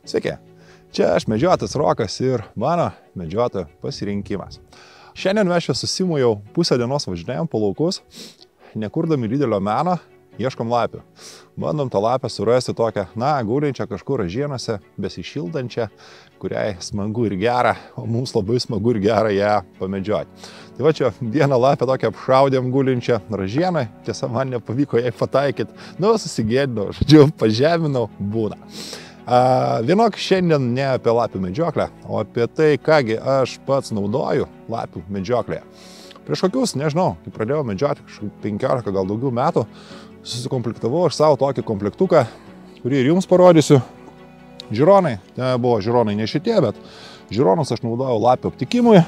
Sveiki, čia aš medžiotojas Rokas ir mano medžiotojo pasirinkimas. Šiandien mes čia su Simu jau pusę dienos važinėjom po laukus, nekurdami didelio meno, ieškom lapių. Bandom tą lapę surasti tokią, gulinčią kažkur ražienose, besišildančią, kuriai smagu ir gera, o mums labai smagu ir gera ją pamedžioti. Tai va čia vieną lapę tokią apšaudėm gulinčią ražieną, tiesa man nepavyko jai pataikyti, susigėdinau, pažeminau, būna. Vienok šiandien ne apie lapių medžioklę, o apie tai, kągi aš pats naudoju lapių medžioklėje. Prieš kokius, nežinau, kai pradėjau medžioti, 15 gal daugiau metų, susikomplektavau aš savo tokį komplektuką, kurį ir jums parodysiu. Žiūronai, buvo žiūronai ne šitie, bet žiūronus aš naudojau lapių aptikimui,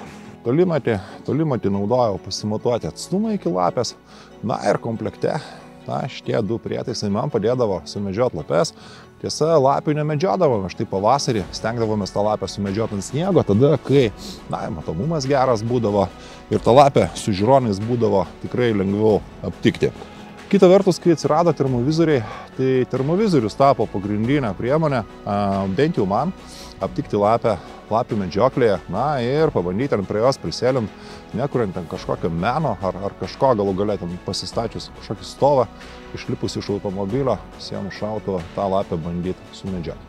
tolimatį naudojau pasimatuoti atstumą iki lapės, ir komplekte, šitie du prietaisai man padėdavo sumedžioti lapes. Tiesa, lapių nemedžiodavome, štai pavasarį stengdavomės tą lapę sumedžioti ant sniego, tada, kai, matomumas geras būdavo ir tą lapę su žiūronais būdavo tikrai lengviau aptikti. Kita vertus, kai atsirado termovizoriai, tai termovizorius tapo pagrindinė priemonė, bent jau man, aptikti lapių medžioklėje, ir pabandyti ant prie jos prisėlint, nekuriant ten kažkokio meno ar kažko galų galėtum pasistačius kažkokį stovą, išlipus iš automobilio, sienų šautuvą, tą lapę bandyti sumedžioti.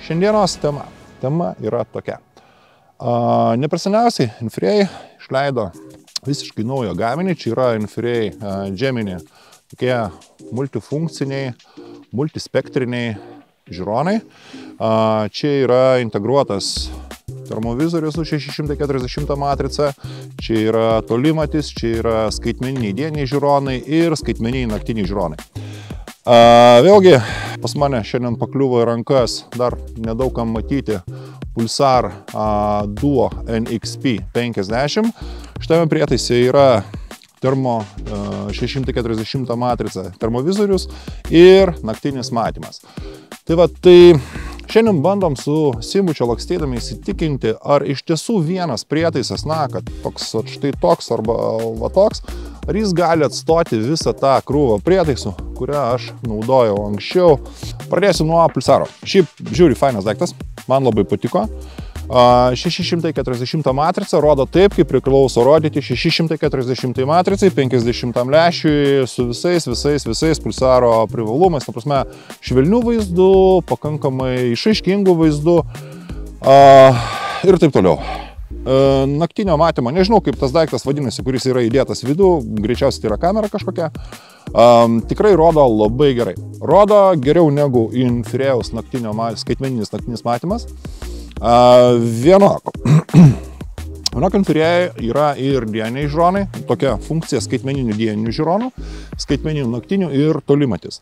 Šiandienos tema yra tokia. Nepraseniausiai Infrei išleido visiškai naują gaminį, čia yra Infrei Gemini, tokie multifunkciniai, multispektriniai žiūronai. Čia yra integruotas termovizorius su 640 matrica, čia yra tolimatis, čia yra skaitmeniniai dieniniai žiūronai ir skaitmeniniai naktiniai žiūronai. Vėlgi, pas mane šiandien pakliuvo į rankas dar nedaug kam matyti Pulsar Duo NXP 50. Šitame prietaise yra termo 640 matrica termovizorius ir naktinis matymas. Tai šiandien bandom su Simu čia lakstydami įsitikinti, ar iš tiesų vienas prietaisas, kad štai toks arba toks, ar jis gali atstoti visą tą krūvą prietaisų, kurią aš naudojau anksčiau. Pradėsiu nuo Pulsaro. Šiaip žiūri fainas daiktas, man labai patiko. 640 matrica rodo taip, kaip priklauso rodyti 640 matricai, 50 lęšiui su visais Pulsaro privalumais, švelnių vaizdų, pakankamai išaiškingų vaizdų ir taip toliau. Naktinio matymo, nežinau kaip tas daiktas vadinasi, kuris yra įdėtas vidų, greičiausiai tai yra kamera kažkokia, tikrai rodo labai gerai. Rodo geriau negu Infrėjaus skaitmeninis naktinis matymas. Vienok Infrėje yra ir dieniniai žiūronai, tokia funkcija skaitmeninių dieninių žiūronų, skaitmeninių naktinių ir tolimatis.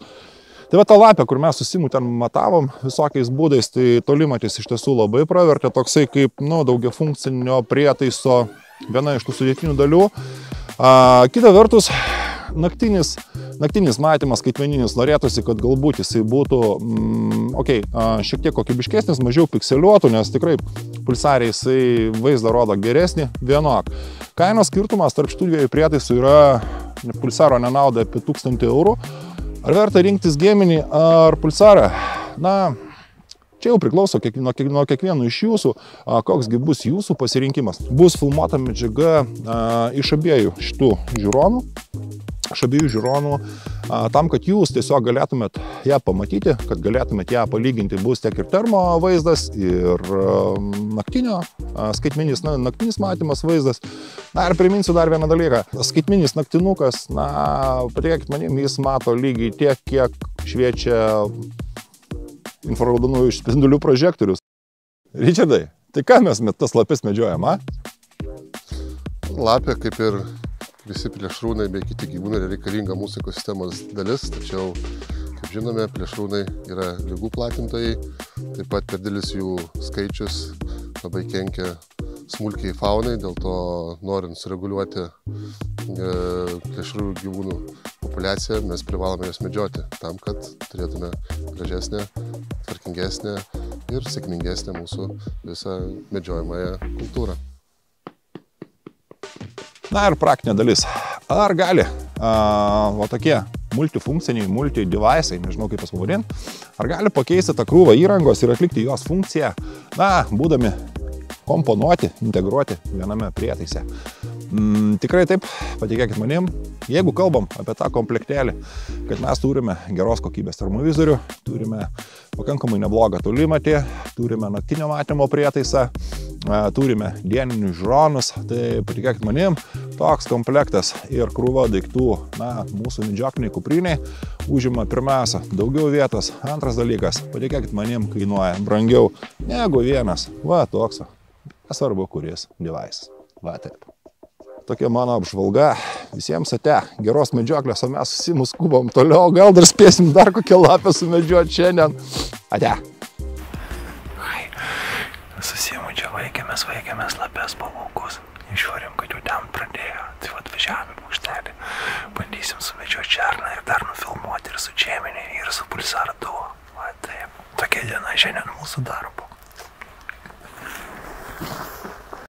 Tai va ta lapė, kur mes su Simu ten matavom visokiais būdais, tai tolimatis iš tiesų labai pravertė, toksai kaip daugiafunkcinio prietaiso viena iš tų sudėtinių dalių. Kita vertus, naktinis matymas skaitmeninis norėtųsi, kad galbūt jisai būtų šiek tiek kokybiškesnis, mažiau pikseliuotų, nes tikrai Pulsare jisai vaizdą rodo geresnį. Vienok. Kainos skirtumas tarp šitų dviejų prietaisų yra Pulsaro nenauda apie 1000 eurų. Ar verta rinktis Gemini ar Pulsarą? Čia jau priklauso nuo kiekvieno iš jūsų, koksgi bus jūsų pasirinkimas. Bus filmuota medžiaga iš abiejų šitų žiūronų. Tam, kad jūs tiesiog galėtumėt ją pamatyti, kad galėtumėt ją palyginti, bus tiek ir termo vaizdas, ir naktinis matymas vaizdas. Ir priminsiu dar vieną dalyką. Skaitmeninis naktinukas, patikėkit manim, jis mato lygiai tiek, kiek šviečia infraraudonųjų spindulių prožektorius. Ričardai, tai ką mes tas lapes medžiojam, Lapė, kaip ir visi plėšrūnai bei kiti gyvūnai, reikalinga mūsų ekosistemos dalis, tačiau, kaip žinome, plėšrūnai yra ligų platintojai, taip pat per didelis jų skaičius labai kenkia smulkiai faunai, dėl to norint sureguliuoti plėšrųjų gyvūnų populiaciją, mes privalome jas medžioti, tam, kad turėtume gražesnę, tvarkingesnę ir sėkmingesnę mūsų visą medžiojamąją kultūrą. Ir praktinė dalis. Ar gali tokie multifunkciniai, multi-device'ai, nežinau kaip jas pavadinti, Ar gali pakeisti tą krūvą įrangos ir atlikti jos funkciją, būdami komponuoti, integruoti viename prietaise? Tikrai taip, patikėkit manim, jeigu kalbam apie tą komplektėlį, kad mes turime geros kokybės termovizorių, turime pakankamai neblogą tolimatį, turime naktinio matymo prietaisą, turime dieninius žiūronus, tai patikėkit manim, toks komplektas ir krūva daiktų, mūsų medžiokliniai kupriniai užima pirmiausia daugiau vietos, antras dalykas, patikėkit manim, kainuoja brangiau negu vienas, toks, nesvarbu kuris device, taip. Tokia mano apžvalga, visiems ate, geros medžioklės, o mes skubam toliau, gal dar spėsim dar kokią lapę sumedžiuoti šiandien. Ate. Susimu čia vaikėmės lapės po laukus. Išvarėm, kad jau ten pradėjo. Tai atvažiavome paukštelį. Bandysim sumedžiuoti šerną ir dar nufilmuoti ir su čeminė, ir su pulsardu. Taip. Tokia diena šiandien mūsų darbo.